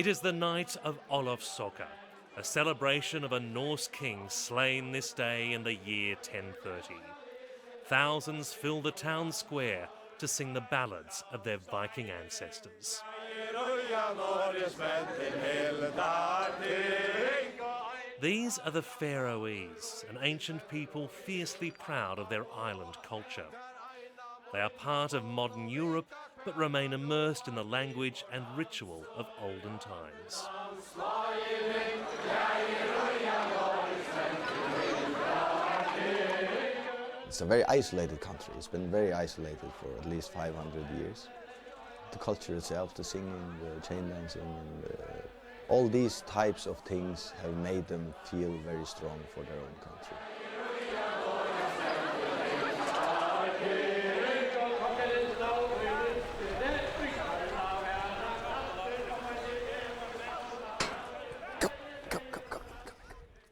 It is the night of Olofssokkar, a celebration of a Norse king slain this day in the year 1030. Thousands fill the town square to sing the ballads of their Viking ancestors. These are the Faroes, an ancient people fiercely proud of their island culture. They are part of modern Europe, but remain immersed in the language and ritual of olden times. It's a very isolated country. It's been very isolated for at least 500 years. The culture itself, the singing, the chain dancing, and all these types of things have made them feel very strong for their own country.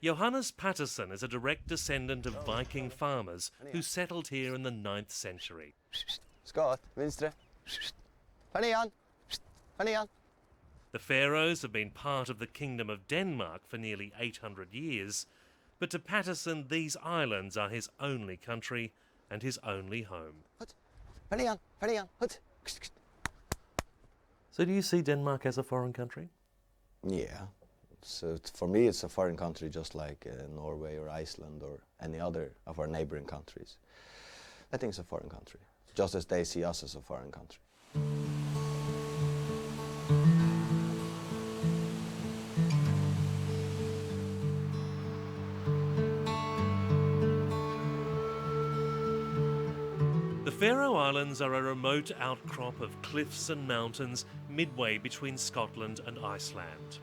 Johannes Patterson is a direct descendant of Viking farmers who settled here in the 9th century. Scott, vinstre. Fanian. Fanian. The Faroes have been part of the Kingdom of Denmark for nearly 800 years, but to Patterson these islands are his only country and his only home. Fanian. Fanian. So do you see Denmark as a foreign country? Yeah. So for me it's a foreign country just like Norway or Iceland or any other of our neighboring countries. I think it's a foreign country, just as they see us as a foreign country. The Faroe Islands are a remote outcrop of cliffs and mountains midway between Scotland and Iceland.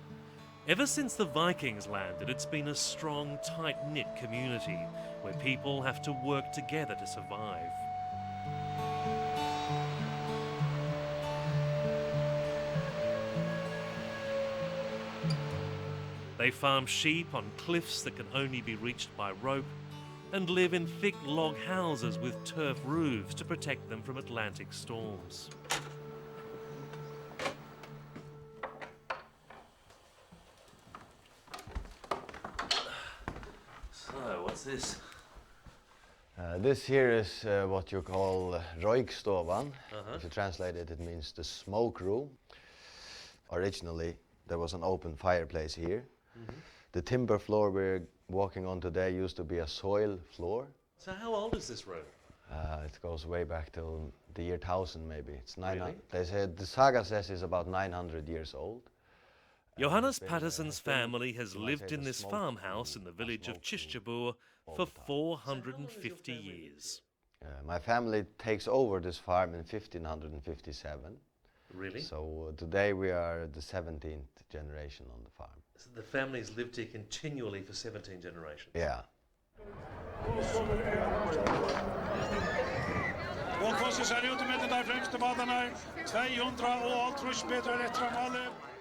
Ever since the Vikings landed, it's been a strong, tight-knit community where people have to work together to survive. They farm sheep on cliffs that can only be reached by rope and live in thick log houses with turf roofs to protect them from Atlantic storms. What's this? This here is what you call Røykstovan. If you translate it, it means the smoke room. Originally, there was an open fireplace here. The timber floor we're walking on today used to be a soil floor. So how old is this room? It goes way back till the year 1000 maybe. It's 900. Really? They said the saga says it's about 900 years old. Johannes Patterson's family has lived in this farmhouse in the village of Kyrkjebø for 450 years. My family takes over this farm in 1557. Really? So today we are the 17th generation on the farm. So the family's lived here continually for 17 generations? Yeah.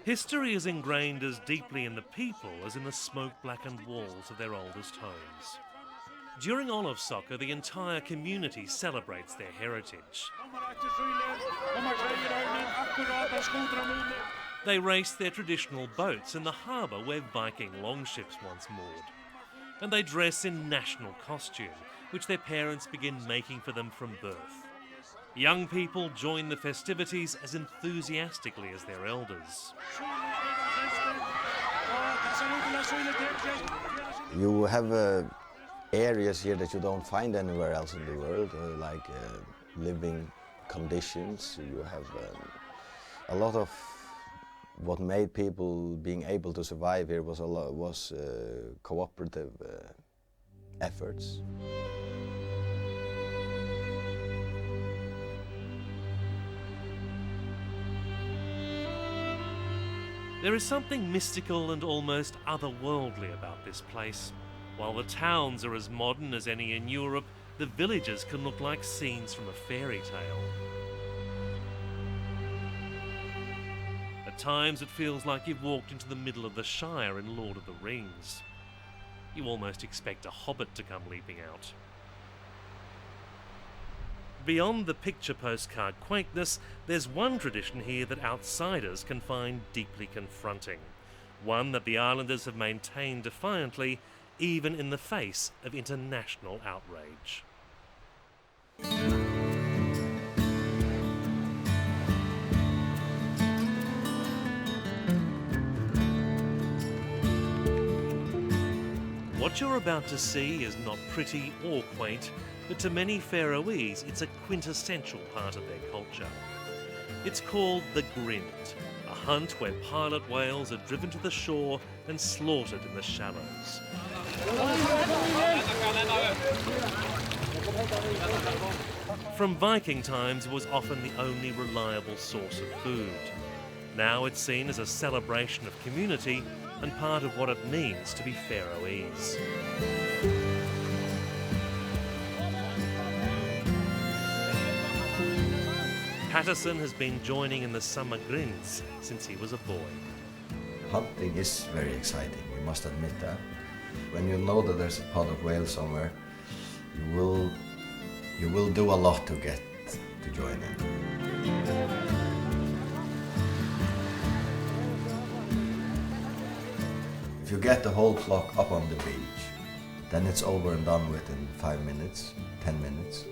History is ingrained as deeply in the people as in the smoke-blackened walls of their oldest homes. During Olofssokkar, the entire community celebrates their heritage. They race their traditional boats in the harbour where Viking longships once moored. And they dress in national costume, which their parents begin making for them from birth. Young people join the festivities as enthusiastically as their elders. You have areas here that you don't find anywhere else in the world, like living conditions. You have a lot of what made people being able to survive here was cooperative efforts. There is something mystical and almost otherworldly about this place. While the towns are as modern as any in Europe, the villages can look like scenes from a fairy tale. At times it feels like you've walked into the middle of the Shire in Lord of the Rings. You almost expect a hobbit to come leaping out. Beyond the picture postcard quaintness, there's one tradition here that outsiders can find deeply confronting. One that the islanders have maintained defiantly, even in the face of international outrage. What you're about to see is not pretty or quaint, but to many Faroese it's a quintessential part of their culture. It's called the Grind, a hunt where pilot whales are driven to the shore and slaughtered in the shallows. From Viking times, it was often the only reliable source of food. Now it's seen as a celebration of community and part of what it means to be Faroese. Patterson has been joining in the summer grinds since he was a boy. Hunting is very exciting, you must admit that. When you know that there's a pod of whales somewhere, you will do a lot to get to join in. If you get the whole flock up on the beach, then it's over and done with in 5 minutes, 10 minutes.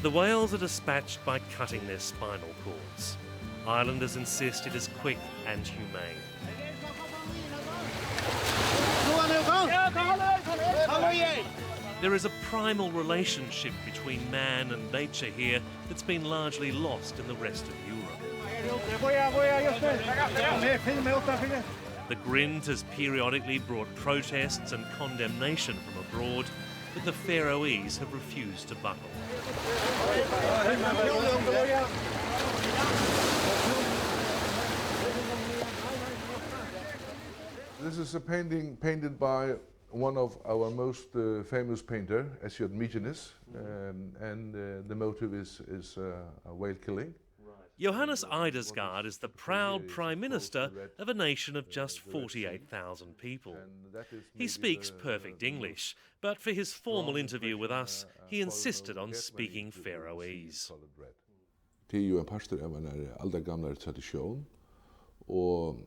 The whales are dispatched by cutting their spinal cords. Islanders insist it is quick and humane. There is a primal relationship between man and nature here that's been largely lost in the rest of Europe. The Grind has periodically brought protests and condemnation from abroad, but the Faroese have refused to buckle. This is a painting painted by one of our most famous painter, Journeyman, and the motive is a whale killing. Johannes Eidesgaard is the proud Prime Minister of a nation of just 48,000 people. He speaks perfect English, but for his formal interview with us, he insisted on speaking Faroese. Det er jo en parster av en aldergamle tradisjon, og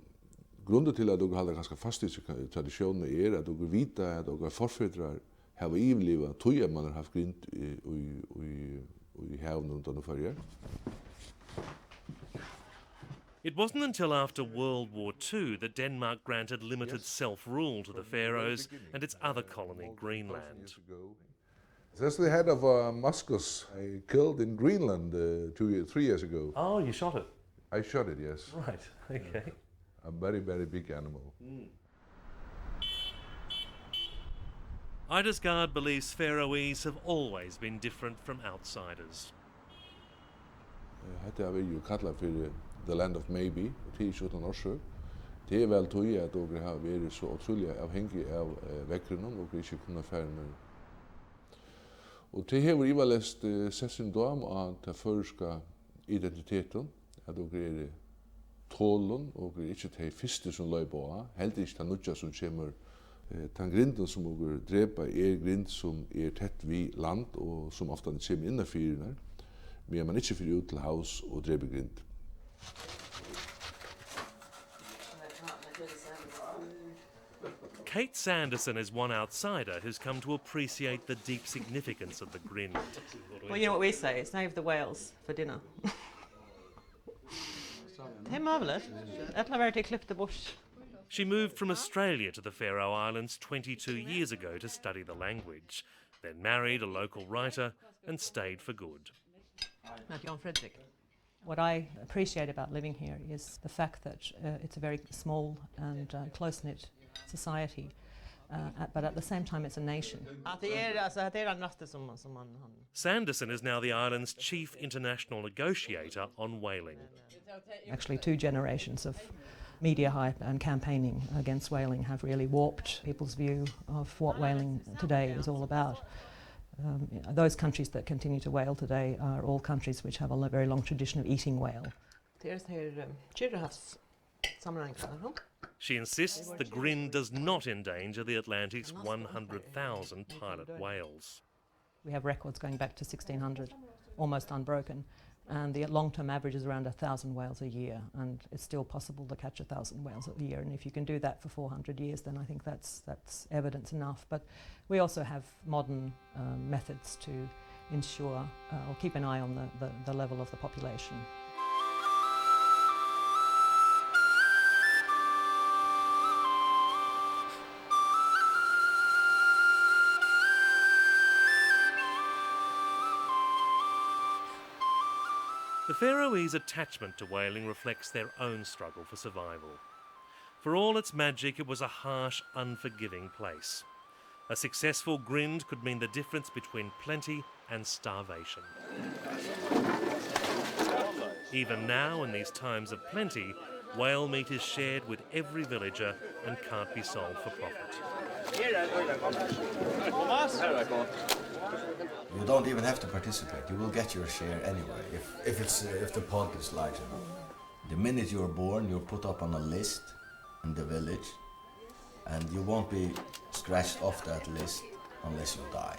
grunnen til at dere holder ganske fast i tradisjonen er at dere vet at dere forfedrer har ivelivet tog at man har haft grind i haven rundt om forrige. It wasn't until after World War II that Denmark granted limited self-rule to the Faroes and its other colony, Greenland. That's the head of a muscus I killed in Greenland 3 years ago. Oh, you shot it? I shot it, yes. Right, okay. A very, very big animal. Eidesgaard believes Faroese have always been different from outsiders. Hette har vi jo kallat for the land of maybe, og det er ikke Norse. Det er vel tog at dere har vært så utrolig avhengig av vekkrunnen, og dere ikke kunne fære med. Og det har vi lest sett sin dam av den føreska identiteten, at dere er tålen, og dere er ikke de første som løy på av, helt ikke den nødja som kommer. Den grinden som dere dreper er grind som er tett vid land, og som ofte kommer innenfor den, men man ikke fyrer ut til havs og dreper grind. Kate Sanderson is one outsider who's come to appreciate the deep significance of the Grind. Well, you know what we say, save the whales for dinner. Det är marvelous. Ettla verkligen klippte bort. She moved from Australia to the Faroe Islands 22 years ago to study the language, then married a local writer and stayed for good. John Frederick. What I appreciate about living here is the fact that it's a very small and close-knit society, but at the same time it's a nation. Sanderson is now the island's chief international negotiator on whaling. Actually, 2 generations of media hype and campaigning against whaling have really warped people's view of what whaling today is all about. Those countries that continue to whale today are all countries which have a very long tradition of eating whale. There's her Kyrrahafs sammanhang. She insists the Grind does not endanger the Atlantic's 100,000 pilot whales. We have records going back to 1600, almost unbroken, and the long-term average is around 1,000 whales a year, and it's still possible to catch 1,000 whales a year. And if you can do that for 400 years, then I think that's evidence enough. But we also have modern methods to ensure or keep an eye on the level of the population. The Faroese attachment to whaling reflects their own struggle for survival. For all its magic, it was a harsh, unforgiving place. A successful Grind could mean the difference between plenty and starvation. Even now, in these times of plenty, whale meat is shared with every villager and can't be sold for profit. You don't even have to participate. You will get your share anyway. If the pod is large enough. The minute you're born, you're put up on a list in the village, and you won't be scratched off that list unless you die.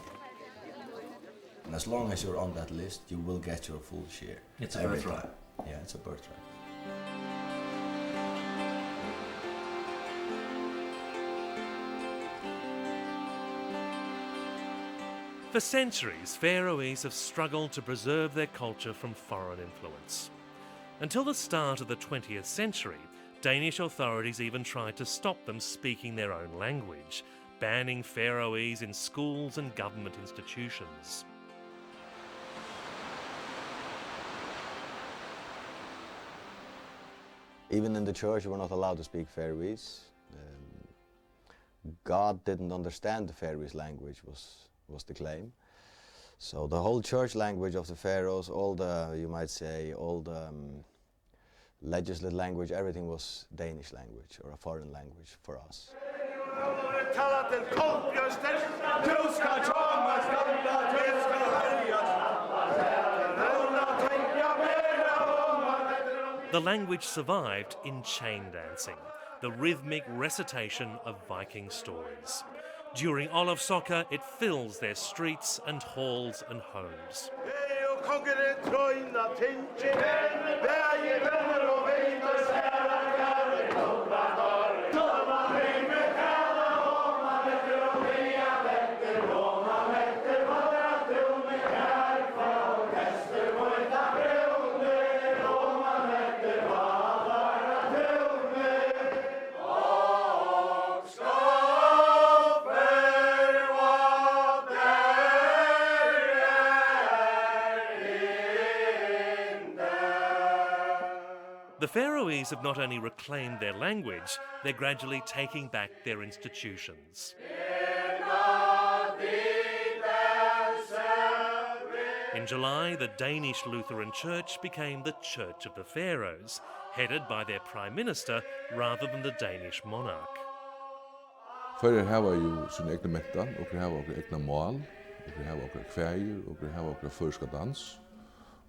And as long as you're on that list, you will get your full share. It's a birthright. Yeah, it's a birthright. For centuries, Faroese have struggled to preserve their culture from foreign influence. Until the start of the 20th century, Danish authorities even tried to stop them speaking their own language, banning Faroese in schools and government institutions. Even in the church, you were not allowed to speak Faroese. God didn't understand the Faroese language, was the claim. So the whole church language of the Faroes, all the, you might say, all the legislative language, everything was Danish language or a foreign language for us. The language survived in chain dancing, the rhythmic recitation of Viking stories. During Olafsøka, it fills their streets and halls and homes. The Faroese have not only reclaimed their language, they're gradually taking back their institutions. In July, the Danish Lutheran Church became the Church of the Faroes, headed by their Prime Minister rather than the Danish monarch. Fører hava jo sin egna mentan, og vi hava okra egna mål, og vi hava okra kvægir, og vi hava okra førska dans,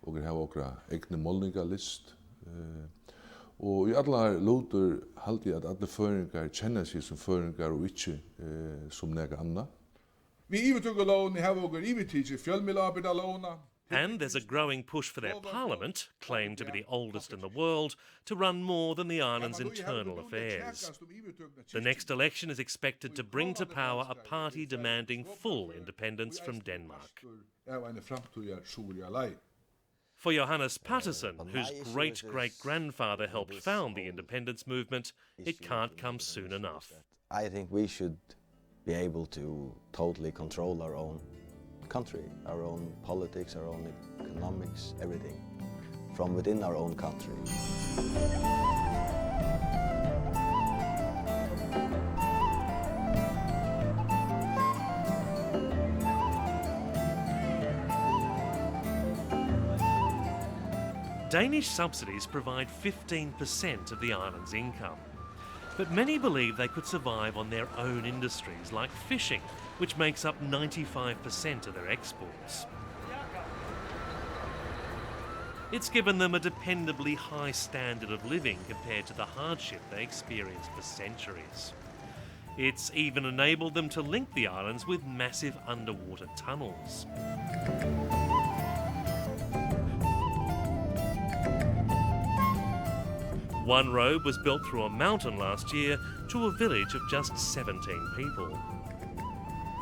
og vi hava okra egna målningalist. Og I alla låter halte jeg at alle føringar kjenner seg som føringar og ikke som nega anna. Vi ivetugga lån, hava okra ivetidsi fjölmilabida låna. And there's a growing push for their parliament, claimed to be the oldest in the world, to run more than the island's internal affairs. The next election is expected to bring to power a party demanding full independence from Denmark. For Johannes Patterson, whose great-great-grandfather helped found the independence movement, it can't come soon enough. I think we should be able to totally control our own country, our own politics, our own economics, everything, from within our own country. Danish subsidies provide 15% of the island's income. But many believe they could survive on their own industries like fishing, which makes up 95% of their exports. It's given them a dependably high standard of living compared to the hardship they experienced for centuries. It's even enabled them to link the islands with massive underwater tunnels. One road was built through a mountain last year to a village of just 17 people.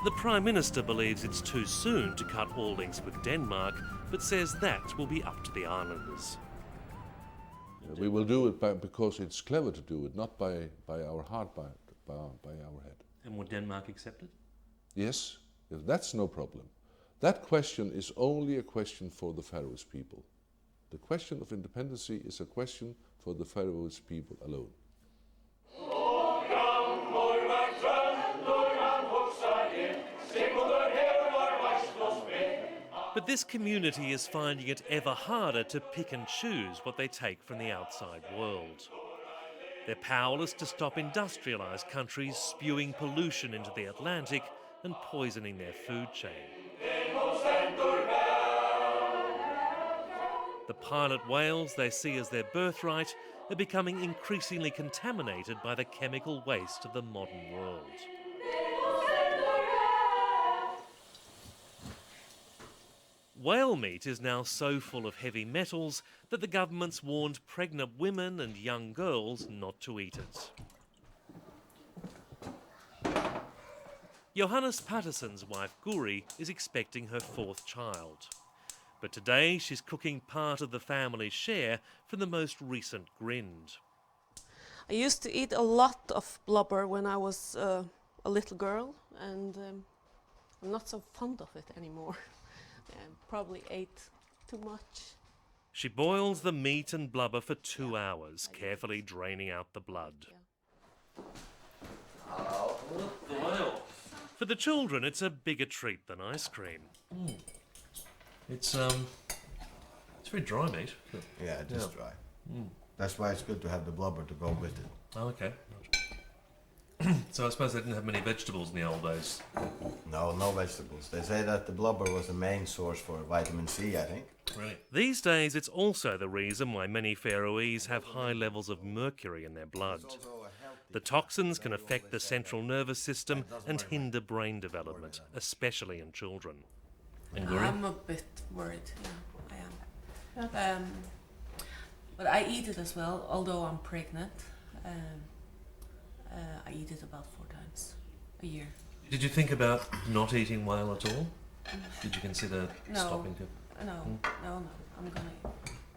The Prime Minister believes it's too soon to cut all links with Denmark, but says that will be up to the islanders. We will do it because it's clever to do it, not by our heart, by our head. And would Denmark accept it? Yes, that's no problem. That question is only a question for the Faroese people. The question of independence is a question for the Faroese people alone. But this community is finding it ever harder to pick and choose what they take from the outside world. They're powerless to stop industrialised countries spewing pollution into the Atlantic and poisoning their food chain. The pilot whales they see as their birthright are becoming increasingly contaminated by the chemical waste of the modern world. Whale meat is now so full of heavy metals that the government's warned pregnant women and young girls not to eat it. Johannes Patterson's wife Guri is expecting her 4th child. But today she's cooking part of the family's share from the most recent grind. I used to eat a lot of blubber when I was a little girl, and I'm not so fond of it anymore. Probably ate too much. She boils the meat and blubber for 2 hours, carefully draining out the blood. The whale. For the children, it's a bigger treat than ice cream. It's very dry meat. Yeah, it is dry. That's why it's good to have the blubber to go with it. Oh, okay. So I suppose they didn't have many vegetables in the old days. No vegetables. They say that the blubber was the main source for vitamin C, I think. Right. These days, it's also the reason why many Faroese have high levels of mercury in their blood. The toxins can affect the central nervous system and hinder brain development, especially in children. I'm a bit worried, yeah, I am. But I eat it as well, although I'm pregnant. I eat it about 4 times a year. Did you think about not eating whale at all? Did you consider stopping to? No.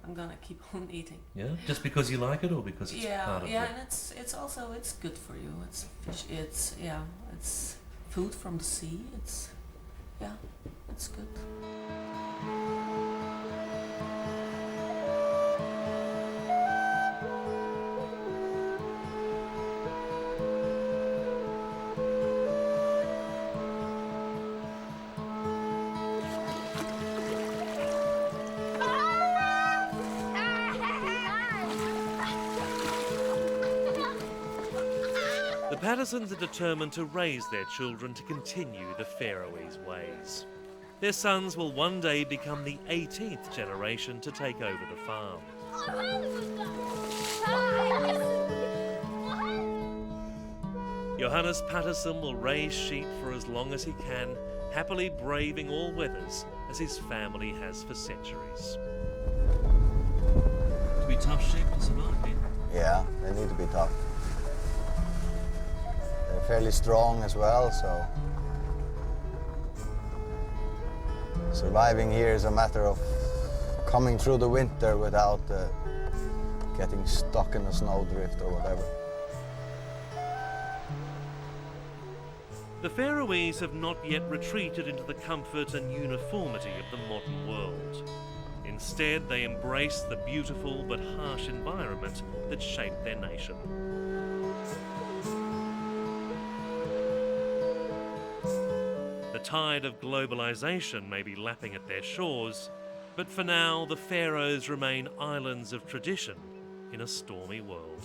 I'm gonna keep on eating. Yeah, just because you like it, or because it's part of it? Yeah, and it's also good for you. It's fish. It's food from the sea. It's good. The Pattersons are determined to raise their children to continue the Faroese ways. Their sons will one day become the 18th generation to take over the farm. Johannes Patterson will raise sheep for as long as he can, happily braving all weathers as his family has for centuries. To be tough sheep to survive here. Yeah, they need to be tough. They're fairly strong as well, so surviving here is a matter of coming through the winter without getting stuck in a snowdrift or whatever. The Faroese have not yet retreated into the comfort and uniformity of the modern world. Instead, they embrace the beautiful but harsh environment that shaped their nation. The tide of globalisation may be lapping at their shores, but for now the Faroes remain islands of tradition in a stormy world.